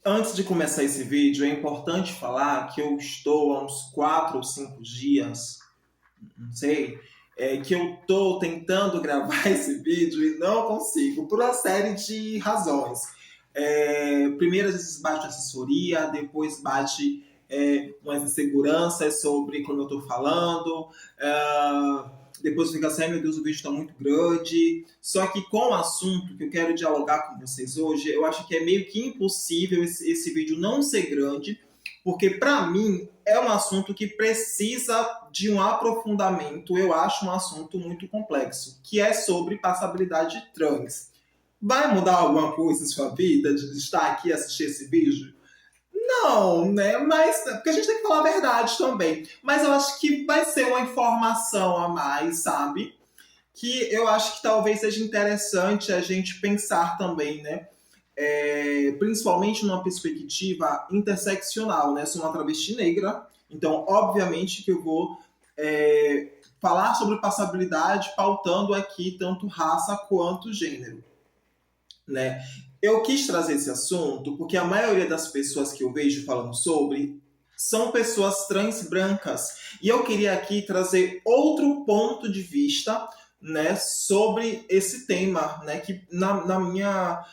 Antes de começar esse vídeo, é importante falar que eu estou há uns 4 ou 5 dias, não sei, que eu estou tentando gravar esse vídeo e não consigo, por uma série de razões. Primeiro, às vezes bate assessoria, depois bate umas inseguranças sobre como eu estou falando, depois fica assim, meu Deus, o vídeo está muito grande. Só que com o assunto que eu quero dialogar com vocês hoje, eu acho que é meio que impossível esse vídeo não ser grande, porque para mim é um assunto que precisa de um aprofundamento. Eu acho um assunto muito complexo, que é sobre passabilidade trans. Vai mudar alguma coisa em sua vida de estar aqui e assistir esse vídeo? Não, né? Mas porque a gente tem que falar a verdade também. Mas eu acho que vai ser uma informação a mais, sabe? Que eu acho que talvez seja interessante a gente pensar também, né? Principalmente numa perspectiva interseccional, né? Sou uma travesti negra, então obviamente que eu vou falar sobre passabilidade pautando aqui tanto raça quanto gênero, né? Eu quis trazer esse assunto porque a maioria das pessoas que eu vejo falando sobre são pessoas trans brancas. E eu queria aqui trazer outro ponto de vista, né, sobre esse tema, né, que na minha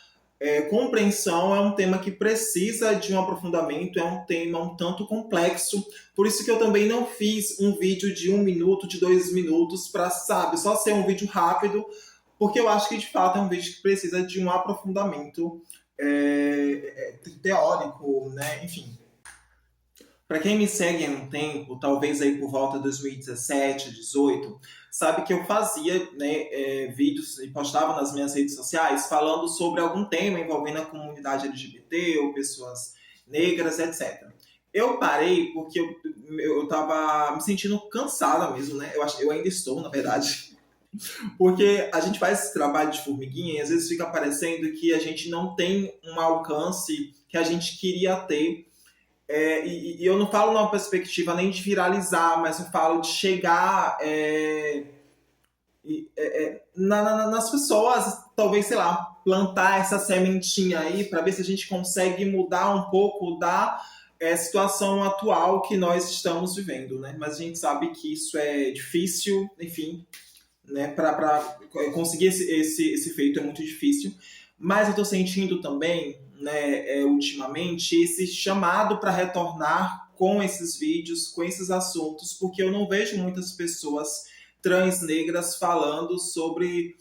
compreensão é um tema que precisa de um aprofundamento, é um tema um tanto complexo. Por isso que eu também não fiz um vídeo de 1 minuto, de 2 minutos, para, sabe, só ser um vídeo rápido, porque eu acho que de fato é um vídeo que precisa de um aprofundamento teórico, né? Enfim. Para quem me segue há um tempo, talvez aí por volta de 2017, 2018, sabe que eu fazia, né, vídeos e postava nas minhas redes sociais falando sobre algum tema envolvendo a comunidade LGBT ou pessoas negras, etc. Eu parei porque eu estava me sentindo cansada mesmo, né? Eu ainda estou, na verdade. Porque a gente faz esse trabalho de formiguinha e às vezes fica parecendo que a gente não tem um alcance que a gente queria ter. E eu não falo numa perspectiva nem de viralizar, mas eu falo de chegar nas pessoas, talvez, sei lá, plantar essa sementinha aí para ver se a gente consegue mudar um pouco da situação atual que nós estamos vivendo, né? Mas a gente sabe que isso é difícil, enfim, né? Para conseguir esse feito é muito difícil. Mas eu estou sentindo também, né, ultimamente, esse chamado para retornar com esses vídeos, com esses assuntos, porque eu não vejo muitas pessoas trans negras falando sobre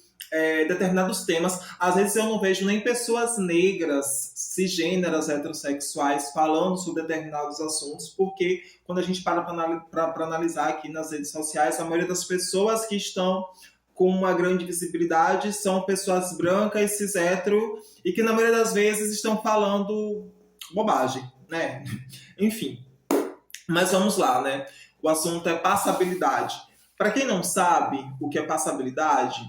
determinados temas. Às vezes eu não vejo nem pessoas negras, cisgêneras, heterossexuais, falando sobre determinados assuntos, porque quando a gente para analisar aqui nas redes sociais, a maioria das pessoas que estão com uma grande visibilidade são pessoas brancas, cis hétero, e que na maioria das vezes estão falando bobagem, né? Enfim, mas vamos lá, né? O assunto é passabilidade. Para quem não sabe o que é passabilidade,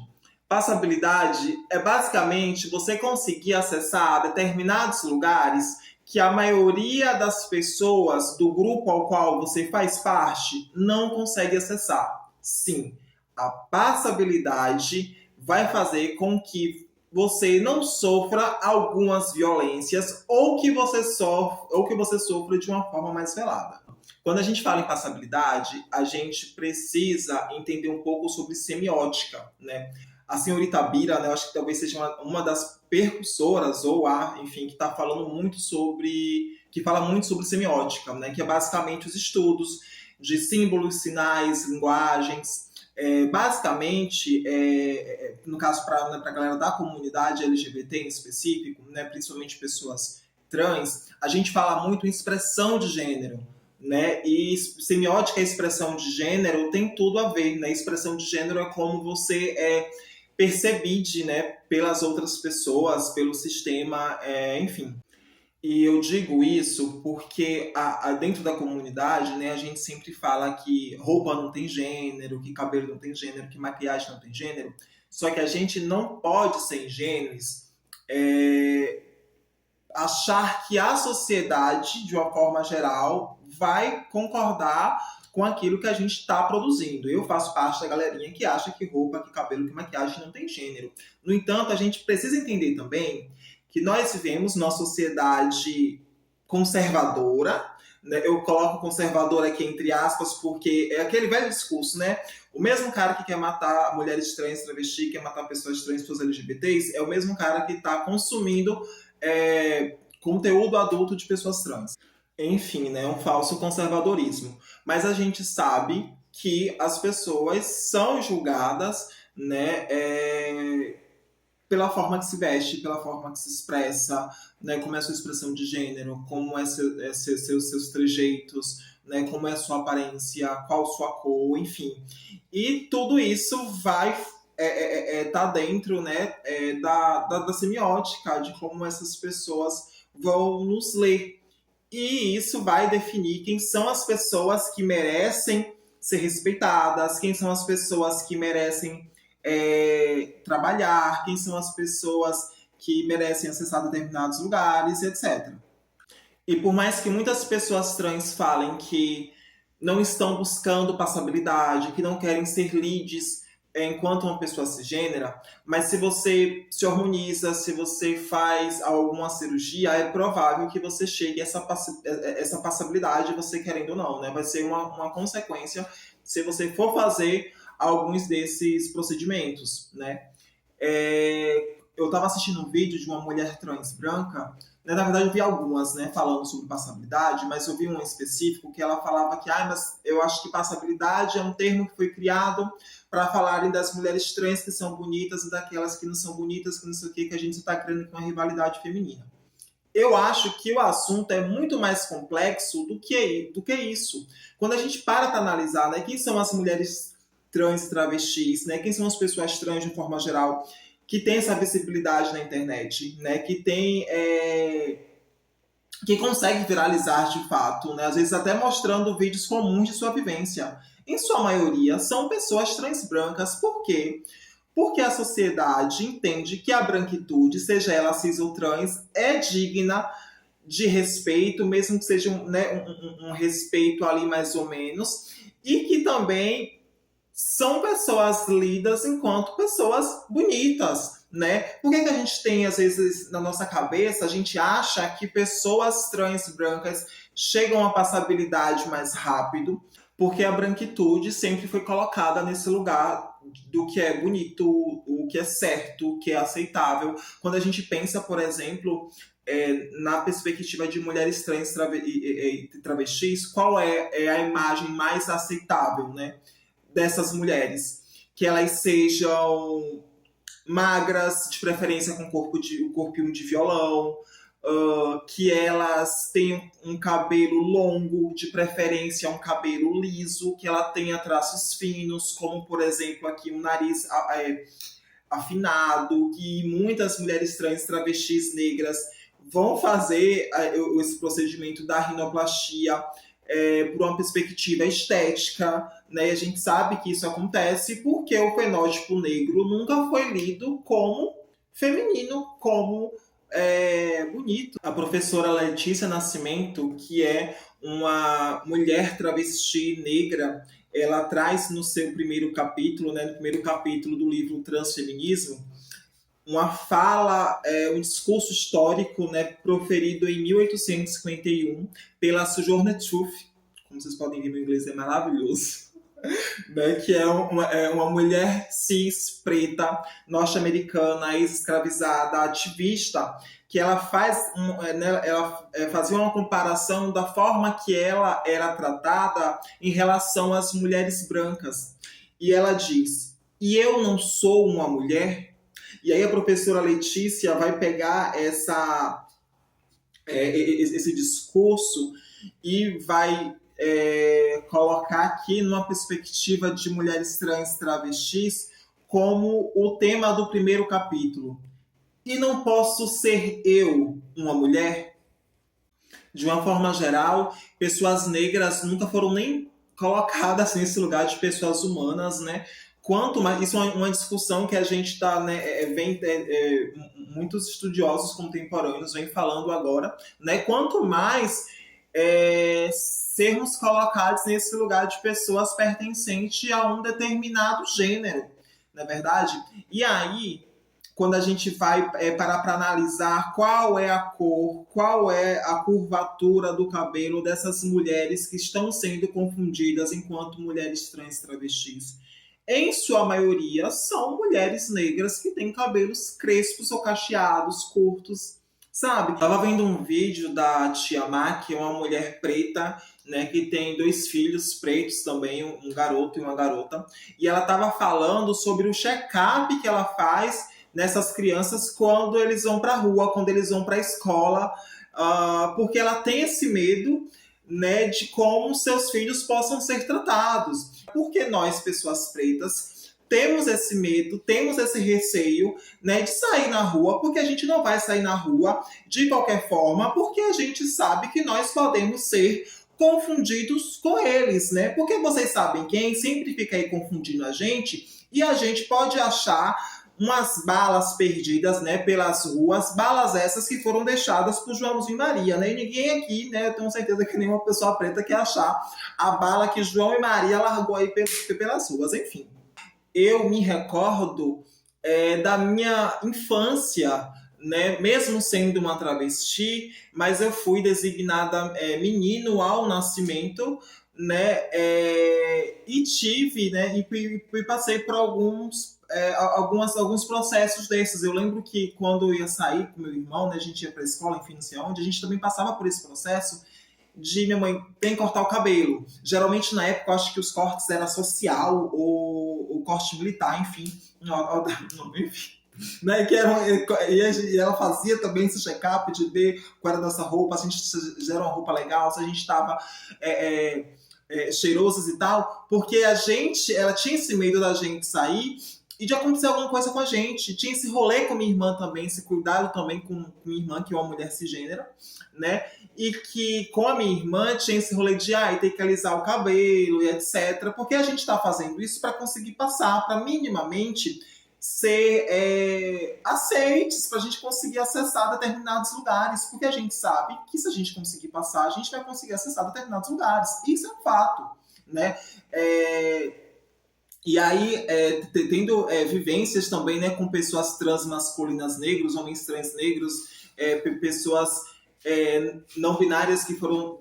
passabilidade é basicamente você conseguir acessar determinados lugares que a maioria das pessoas do grupo ao qual você faz parte não consegue acessar. Sim, a passabilidade vai fazer com que você não sofra algumas violências ou que você sofra de uma forma mais velada. Quando a gente fala em passabilidade, a gente precisa entender um pouco sobre semiótica, né? A senhorita Bira, né, eu acho que talvez seja uma das percussoras, ou enfim, que está falando muito sobre, que fala muito sobre semiótica, né? Que é basicamente os estudos de símbolos, sinais, linguagens. Basicamente, no caso para a galera da comunidade LGBT em específico, né, principalmente pessoas trans, a gente fala muito em expressão de gênero, né? E semiótica e expressão de gênero tem tudo a ver, né? Expressão de gênero é como você percebido, né, pelas outras pessoas, pelo sistema, enfim. E eu digo isso porque dentro da comunidade, né, a gente sempre fala que roupa não tem gênero, que cabelo não tem gênero, que maquiagem não tem gênero. Só que a gente não pode ser ingênuos, achar que a sociedade, de uma forma geral, vai concordar com aquilo que a gente está produzindo. Eu faço parte da galerinha que acha que roupa, que cabelo, que maquiagem não tem gênero. No entanto, a gente precisa entender também que nós vivemos numa sociedade conservadora, né? Eu coloco conservadora aqui entre aspas, porque é aquele velho discurso, né? O mesmo cara que quer matar mulheres trans, travesti, quer matar pessoas trans, pessoas LGBTs, é o mesmo cara que está consumindo conteúdo adulto de pessoas trans. Enfim, né? Um falso conservadorismo. Mas a gente sabe que as pessoas são julgadas, né? Pela forma que se veste, pela forma que se expressa, né, como é a sua expressão de gênero, como seus trejeitos, né, como é a sua aparência, qual sua cor, enfim. E tudo isso vai tá dentro, né, da semiótica, de como essas pessoas vão nos ler. E isso vai definir quem são as pessoas que merecem ser respeitadas, quem são as pessoas que merecem trabalhar, quem são as pessoas que merecem acessar determinados lugares, etc. E por mais que muitas pessoas trans falem que não estão buscando passabilidade, que não querem ser leads enquanto uma pessoa cisgênera, mas se você se hormoniza, se você faz alguma cirurgia, é provável que você chegue a essa passabilidade, você querendo ou não, né? Vai ser uma consequência se você for fazer alguns desses procedimentos, né? Eu estava assistindo um vídeo de uma mulher trans branca, né? Na verdade eu vi algumas, né, falando sobre passabilidade, mas eu vi um específico que ela falava que, mas eu acho que passabilidade é um termo que foi criado para falarem das mulheres trans que são bonitas e daquelas que não são bonitas, que não sei o que a gente está criando com a rivalidade feminina. Eu acho que o assunto é muito mais complexo do que isso. Quando a gente para analisar, né, quem são as mulheres trans e travestis, né, quem são as pessoas trans de forma geral, que tem essa visibilidade na internet, né, que consegue viralizar de fato, né, às vezes até mostrando vídeos comuns de sua vivência. Em sua maioria, são pessoas trans brancas. Por quê? Porque a sociedade entende que a branquitude, seja ela cis ou trans, é digna de respeito, mesmo que seja um respeito ali mais ou menos, e que também são pessoas lidas enquanto pessoas bonitas, né? Por que a gente tem, às vezes, na nossa cabeça, a gente acha que pessoas trans brancas chegam à passabilidade mais rápido, porque a branquitude sempre foi colocada nesse lugar do que é bonito, o que é certo, o que é aceitável. Quando a gente pensa, por exemplo, na perspectiva de mulheres trans e travestis, qual é a imagem mais aceitável, né, dessas mulheres? Que elas sejam magras, de preferência com um corpinho de violão, que elas tenham um cabelo longo, de preferência um cabelo liso, que ela tenha traços finos, como por exemplo aqui um nariz afinado, que muitas mulheres trans, travestis, negras vão fazer esse procedimento da rinoplastia por uma perspectiva estética, né? E a gente sabe que isso acontece porque o fenótipo negro nunca foi lido como feminino, como bonito. A professora Letícia Nascimento, que é uma mulher travesti negra, ela traz no seu primeiro capítulo, né, no primeiro capítulo do livro Transfeminismo, uma fala, um discurso histórico, né, proferido em 1851 pela Sojourner Truth, como vocês podem ver, meu inglês é maravilhoso, né, que é uma mulher cis, preta, norte-americana, ex-escravizada, ativista, que ela fazia uma comparação da forma que ela era tratada em relação às mulheres brancas. E ela diz: e eu não sou uma mulher? E aí a professora Letícia vai pegar esse discurso e vai colocar aqui numa perspectiva de mulheres trans travestis como o tema do primeiro capítulo. E não posso ser eu uma mulher? De uma forma geral, pessoas negras nunca foram nem colocadas nesse lugar de pessoas humanas, né? Quanto mais, isso é uma discussão que a gente está, né, muitos estudiosos contemporâneos vêm falando agora, né? Quanto mais sermos colocados nesse lugar de pessoas pertencentes a um determinado gênero, não é verdade? E aí quando a gente vai parar para analisar qual é a cor, qual é a curvatura do cabelo dessas mulheres que estão sendo confundidas enquanto mulheres trans travestis. Em sua maioria, são mulheres negras que têm cabelos crespos ou cacheados, curtos, sabe? Tava vendo um vídeo da Tia Má, que é uma mulher preta, né, que tem 2 filhos pretos também, um garoto e uma garota, e ela tava falando sobre o check-up que ela faz nessas crianças quando eles vão para a rua, quando eles vão para a escola, porque ela tem esse medo, né, de como seus filhos possam ser tratados. Porque nós, pessoas pretas, temos esse medo, temos esse receio, né, de sair na rua, porque a gente não vai sair na rua de qualquer forma, porque a gente sabe que nós podemos ser confundidos com eles, né? Porque vocês sabem, quem sempre fica aí confundindo a gente, e a gente pode achar umas balas perdidas, né, pelas ruas, balas essas que foram deixadas por Joãozinho e Maria, né? E ninguém aqui, né, eu tenho certeza que nenhuma pessoa preta quer achar a bala que João e Maria largou aí pelas ruas, enfim. Eu me recordo da minha infância, né, mesmo sendo uma travesti, mas eu fui designada menino ao nascimento, né, e tive, né, e passei por alguns processos desses. Eu lembro que quando eu ia sair com meu irmão, né, a gente ia para a escola, enfim, não sei onde, a gente também passava por esse processo de minha mãe tem que cortar o cabelo. Geralmente, na época, eu acho que os cortes eram social ou corte militar, enfim. Enfim. Né, que era, e ela fazia também esse check-up de ver qual era a nossa roupa, se a gente era uma roupa legal, se a gente estava cheirosos e tal, porque ela tinha esse medo da gente sair e de acontecer alguma coisa com a gente. Tinha esse rolê com minha irmã também, esse cuidado também com minha irmã, que é uma mulher cisgênera, né? E que com a minha irmã tinha esse rolê de ter que alisar o cabelo e etc. Porque a gente está fazendo isso para conseguir passar, para minimamente ser aceites, para a gente conseguir acessar determinados lugares, porque a gente sabe que se a gente conseguir passar, a gente vai conseguir acessar determinados lugares. Isso é um fato, né? E aí, tendo vivências também, né, com pessoas transmasculinas negros, homens trans negros, pessoas não binárias que foram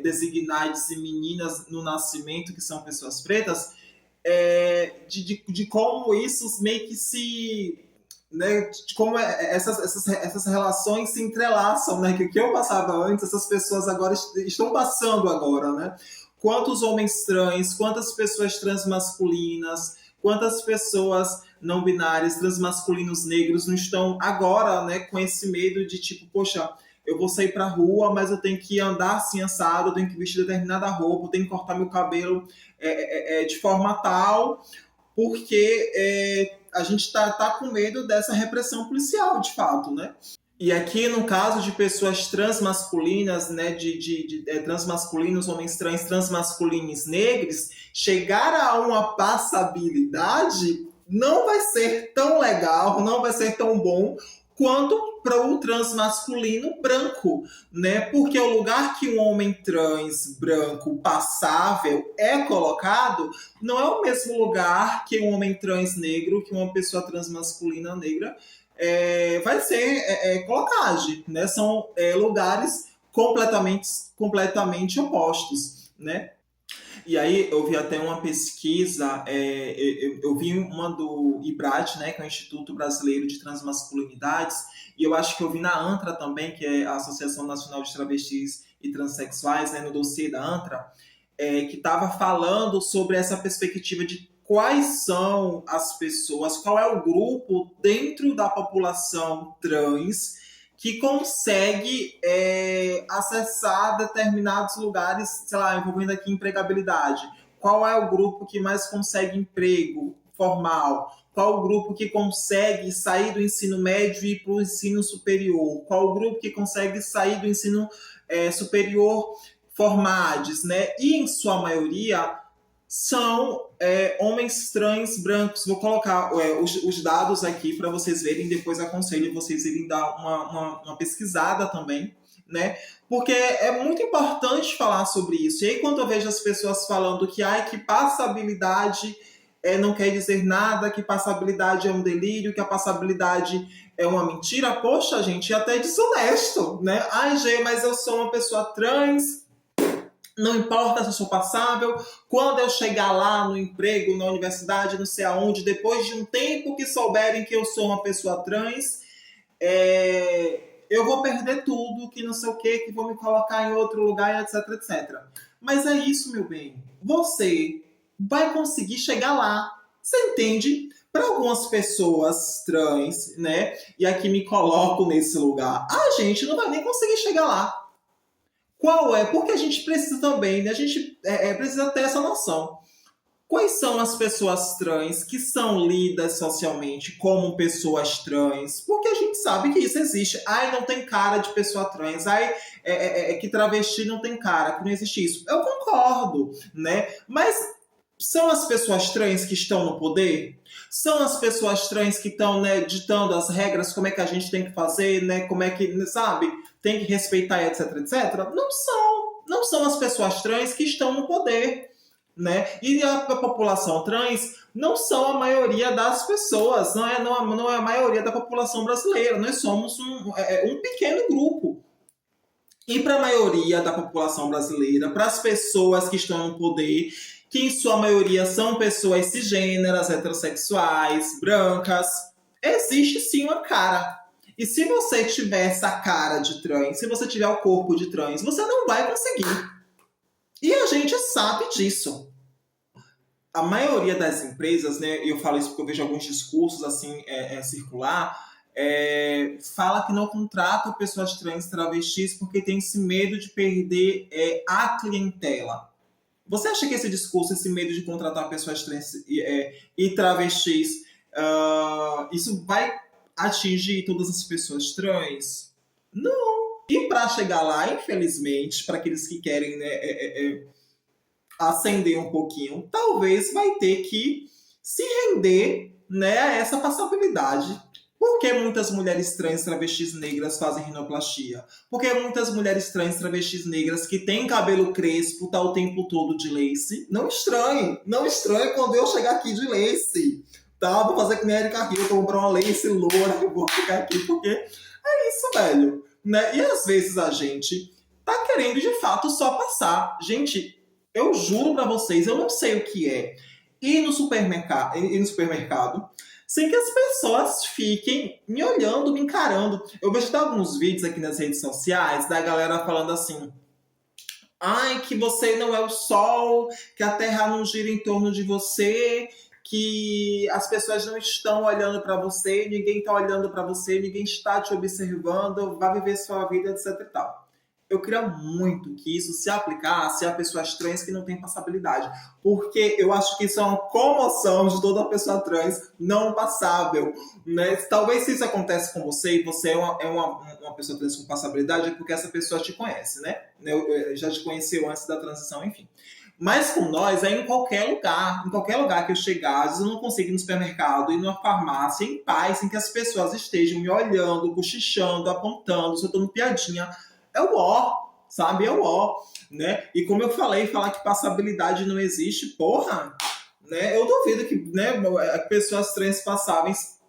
designadas de meninas no nascimento, que são pessoas pretas, de como isso meio que se... Né, de como essas relações se entrelaçam, né? Que o que eu passava antes, essas pessoas agora estão passando agora, né? Quantos homens trans, quantas pessoas transmasculinas, quantas pessoas não binárias, transmasculinos negros não estão agora, né, com esse medo de tipo, poxa, eu vou sair pra rua, mas eu tenho que andar assim assado, eu tenho que vestir determinada roupa, eu tenho que cortar meu cabelo de forma tal, porque a gente tá com medo dessa repressão policial, de fato, né? E aqui, no caso de pessoas transmasculinas, né, de transmasculinos, homens trans, transmasculinos negros, chegar a uma passabilidade não vai ser tão legal, não vai ser tão bom quanto para o transmasculino branco, né? Porque o lugar que um homem trans branco passável é colocado não é o mesmo lugar que um homem trans negro, que uma pessoa transmasculina negra vai ser colocagem, né? São lugares completamente opostos, né? E aí eu vi até uma pesquisa, eu vi uma do IBRAT, né, que é o Instituto Brasileiro de Transmasculinidades, e eu acho que eu vi na ANTRA também, que é a Associação Nacional de Travestis e Transsexuais, né, no dossiê da ANTRA, que estava falando sobre essa perspectiva de quais são as pessoas, qual é o grupo dentro da população trans que consegue acessar determinados lugares, sei lá, envolvendo aqui empregabilidade. Qual é o grupo que mais consegue emprego formal? Qual o grupo que consegue sair do ensino médio e ir para o ensino superior? Qual o grupo que consegue sair do ensino superior formades, né? E, em sua maioria, são homens trans brancos. Vou colocar os dados aqui para vocês verem, depois aconselho vocês irem dar uma pesquisada também, né? Porque é muito importante falar sobre isso. E aí, quando eu vejo as pessoas falando que passabilidade não quer dizer nada, que passabilidade é um delírio, que a passabilidade é uma mentira. Poxa, gente, é até desonesto, né? Ai, Gê, mas eu sou uma pessoa trans, não importa se eu sou passável, quando eu chegar lá no emprego, na universidade, não sei aonde, depois de um tempo que souberem que eu sou uma pessoa trans, eu vou perder tudo, que não sei o que vão me colocar em outro lugar, etc, etc. Mas é isso, meu bem. Você vai conseguir chegar lá. Você entende? Para algumas pessoas trans, né? E aqui me coloco nesse lugar. A gente não vai nem conseguir chegar lá. Qual é? Porque a gente precisa também, né? A gente precisa ter essa noção. Quais são as pessoas trans que são lidas socialmente como pessoas trans? Porque a gente sabe que isso existe. Ai, não tem cara de pessoa trans. Ai, que travesti não tem cara, que não existe isso. Eu concordo, né? Mas são as pessoas trans que estão no poder? São as pessoas trans que estão, né, ditando as regras, como é que a gente tem que fazer, né? Como é que, sabe? Tem que respeitar, etc, etc. Não são. Não são as pessoas trans que estão no poder, né? E a população trans não são a maioria das pessoas, não é a maioria da população brasileira. Nós somos um pequeno grupo. E para a maioria da população brasileira, para as pessoas que estão no poder, que em sua maioria são pessoas cisgêneras, heterossexuais, brancas, existe sim uma cara. E se você tiver essa cara de trans, se você tiver o corpo de trans, você não vai conseguir. E a gente sabe disso. A maioria das empresas, né, eu falo isso porque eu vejo alguns discursos assim circular, fala que não contrata pessoas trans, travestis, porque tem esse medo de perder a clientela. Você acha que esse discurso, esse medo de contratar pessoas trans e travestis, isso vai atingir todas as pessoas trans? Não. E para chegar lá, infelizmente, para aqueles que querem, né, ascender um pouquinho, talvez vai ter que se render, né, a essa passabilidade. Por que muitas mulheres trans travestis negras fazem rinoplastia? Por que muitas mulheres trans travestis negras que têm cabelo crespo tá o tempo todo de lace? Não estranhe quando eu chegar aqui de lace. Tá? Vou fazer que nem a Erika Hilton, comprar uma lace loura e vou ficar aqui, porque é isso, velho. Né? E às vezes a gente tá querendo de fato só passar. Gente, eu juro pra vocês, eu não sei o que é ir no supermercado sem que as pessoas fiquem me olhando, me encarando. Eu vejo alguns vídeos aqui nas redes sociais da galera falando assim: ai, que você não é o sol, que a terra não gira em torno de você, que as pessoas não estão olhando para você, ninguém está olhando para você, ninguém está te observando, vá viver sua vida, etc e tal. Eu queria muito que isso se aplicasse a pessoas trans que não têm passabilidade. Porque eu acho que isso é uma comoção de toda pessoa trans não passável. Né? Talvez se isso acontece com você e você é uma pessoa trans com passabilidade, é porque essa pessoa te conhece, né? Eu já te conheceu antes da transição, enfim. Mas com nós é em qualquer lugar que eu chegar, às vezes eu não consigo ir no supermercado, ir numa farmácia, em paz, sem que as pessoas estejam me olhando, cochichando, apontando, soltando piadinha. É o ó, sabe? É o ó, né? E como eu falei, falar que passabilidade não existe, porra, né? Eu duvido que, né, pessoas trans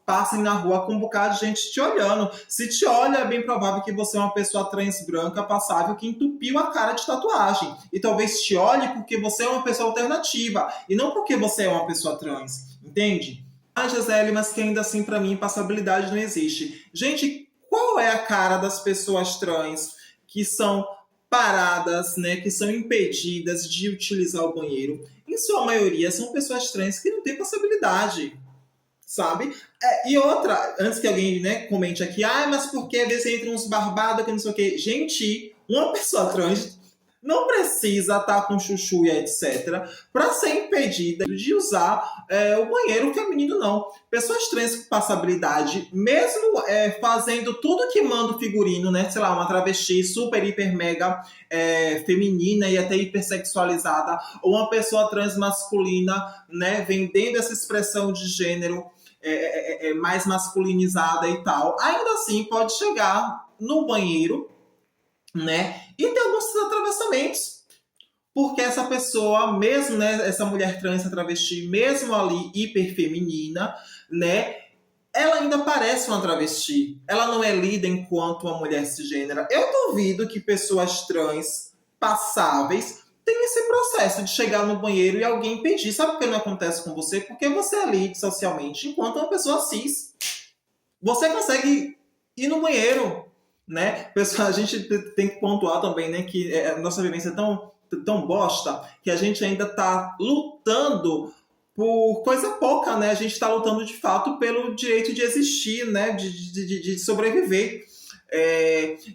passem na rua com um bocado de gente te olhando. Se te olha, é bem provável que você é uma pessoa trans branca passável que entupiu a cara de tatuagem. E talvez te olhe porque você é uma pessoa alternativa e não porque você é uma pessoa trans, entende? Ah, Gisele, mas que ainda assim pra mim passabilidade não existe. Gente, qual é a cara das pessoas trans que são paradas, né, que são impedidas de utilizar o banheiro? Em sua maioria são pessoas trans que não têm passabilidade, sabe? E outra, antes que alguém, né, comente aqui, mas por que às vezes entra uns barbados que não sei o quê? Gente, uma pessoa trans não precisa estar com chuchu e etc. para ser impedida de usar o banheiro feminino, não. Pessoas trans com passabilidade, mesmo fazendo tudo que manda o figurino, né? Sei lá, uma travesti super, hiper, mega feminina e até hipersexualizada, ou uma pessoa trans masculina, né? Vendendo essa expressão de gênero mais masculinizada e tal. Ainda assim, pode chegar no banheiro, né? E tem alguns atravessamentos. porque essa pessoa, mesmo, né, essa mulher trans, essa travesti, mesmo ali hiperfeminina, né, ela ainda parece uma travesti. Ela não é lida enquanto uma mulher cisgênera. Eu duvido que pessoas trans passáveis tenham esse processo de chegar no banheiro e alguém pedir. Sabe por que não acontece com você? Porque você é lida socialmente enquanto uma pessoa cis. Você consegue ir no banheiro, né? Pessoal, a gente tem que pontuar também, né, que a nossa vivência é tão bosta que a gente ainda tá lutando por coisa pouca, né? A gente está lutando de fato pelo direito de existir, né? De sobreviver.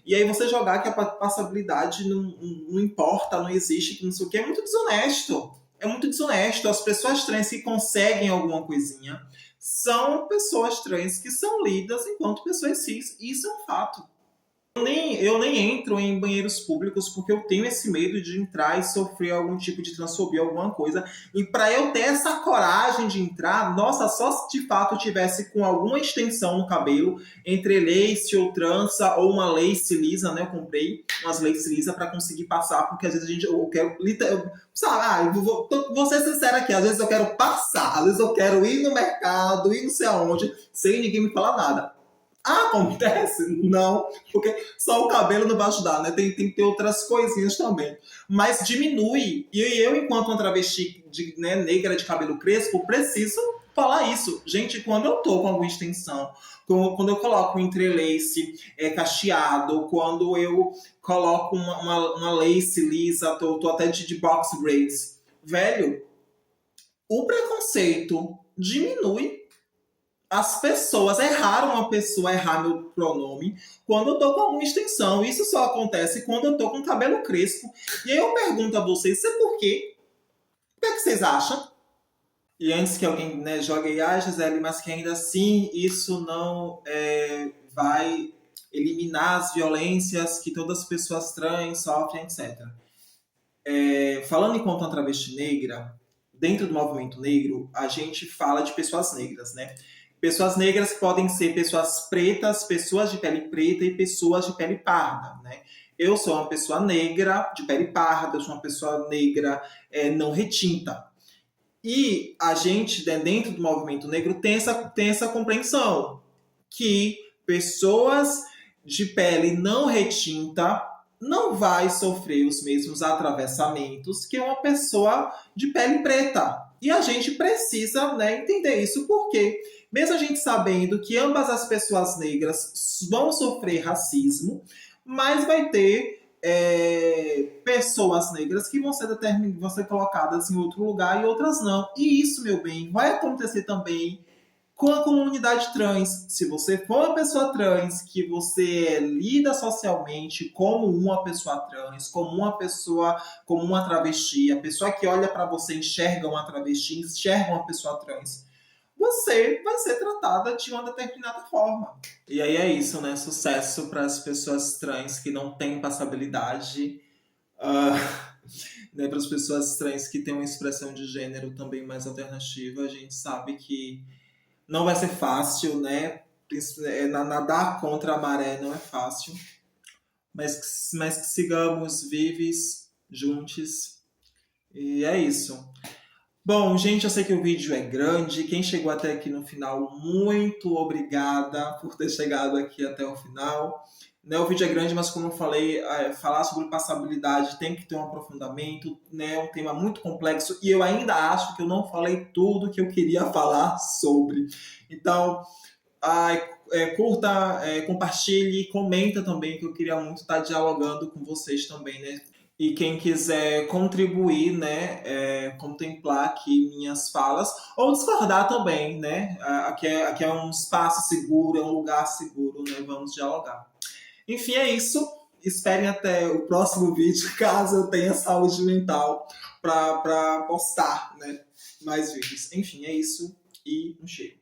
E aí você jogar que a passabilidade não importa, não existe, que não sei o que, é muito desonesto. É muito desonesto. As pessoas trans que conseguem alguma coisinha são pessoas trans que são lidas enquanto pessoas cis. Isso é um fato. Eu nem entro em banheiros públicos porque eu tenho esse medo de entrar e sofrer algum tipo de transfobia, alguma coisa. E para eu ter essa coragem de entrar, nossa, só se de fato eu tivesse com alguma extensão no cabelo, entre lace ou trança, ou uma lace lisa, né? Eu comprei umas lace lisa para conseguir passar, porque às vezes eu quero. Sabe, vou ser sincera aqui, às vezes eu quero passar, às vezes eu quero ir no mercado, ir não sei aonde, sem ninguém me falar nada. Acontece? Não, porque só o cabelo não vai ajudar, né? Tem que ter outras coisinhas também. Mas diminui. E eu, enquanto uma travesti né, negra de cabelo crespo, preciso falar isso. Gente, quando eu tô com alguma extensão, quando eu coloco um entrelace cacheado, quando eu coloco uma lace lisa, tô até de box braids, velho, o preconceito diminui. As pessoas, é raro uma pessoa errar meu pronome quando eu tô com alguma extensão. Isso só acontece quando eu tô com cabelo crespo. E aí eu pergunto a vocês, isso é por quê? O que é que vocês acham? E antes que alguém, né, jogue, Gisele, mas que ainda assim isso não vai eliminar as violências que todas as pessoas trans sofrem, etc. Falando enquanto uma travesti negra, dentro do movimento negro, a gente fala de pessoas negras, né? Pessoas negras podem ser pessoas pretas, pessoas de pele preta e pessoas de pele parda, né? Eu sou uma pessoa negra de pele parda, eu sou uma pessoa negra não retinta. E a gente, né, dentro do movimento negro, tem essa compreensão que pessoas de pele não retinta não vai sofrer os mesmos atravessamentos que uma pessoa de pele preta. E a gente precisa, né, entender isso porque, mesmo a gente sabendo que ambas as pessoas negras vão sofrer racismo, mas vai ter pessoas negras que vão ser colocadas em outro lugar e outras não. E isso, meu bem, vai acontecer também com a comunidade trans. Se você for uma pessoa trans, que você lida socialmente como uma pessoa trans, como uma travesti, a pessoa que olha para você enxerga uma travesti, enxerga uma pessoa trans, você vai ser tratada de uma determinada forma. E aí é isso, né? Sucesso para as pessoas trans que não têm passabilidade, né? Para as pessoas trans que têm uma expressão de gênero também mais alternativa. A gente sabe que não vai ser fácil, né? Nadar contra a maré não é fácil, mas que sigamos vivos, juntos. E é isso. Bom, gente, eu sei que o vídeo é grande. Quem chegou até aqui no final, muito obrigada por ter chegado aqui até o final. Né, o vídeo é grande, mas como eu falei, falar sobre passabilidade tem que ter um aprofundamento, né, é um tema muito complexo e eu ainda acho que eu não falei tudo que eu queria falar sobre. Então, curta, compartilhe, comenta também, que eu queria muito estar dialogando com vocês também, né? E quem quiser contribuir, né, contemplar aqui minhas falas, ou discordar também, né? Aqui é um espaço seguro, é um lugar seguro, né? Vamos dialogar. Enfim, é isso. Esperem até o próximo vídeo, caso eu tenha saúde mental para postar, né, mais vídeos. Enfim, é isso e um cheiro.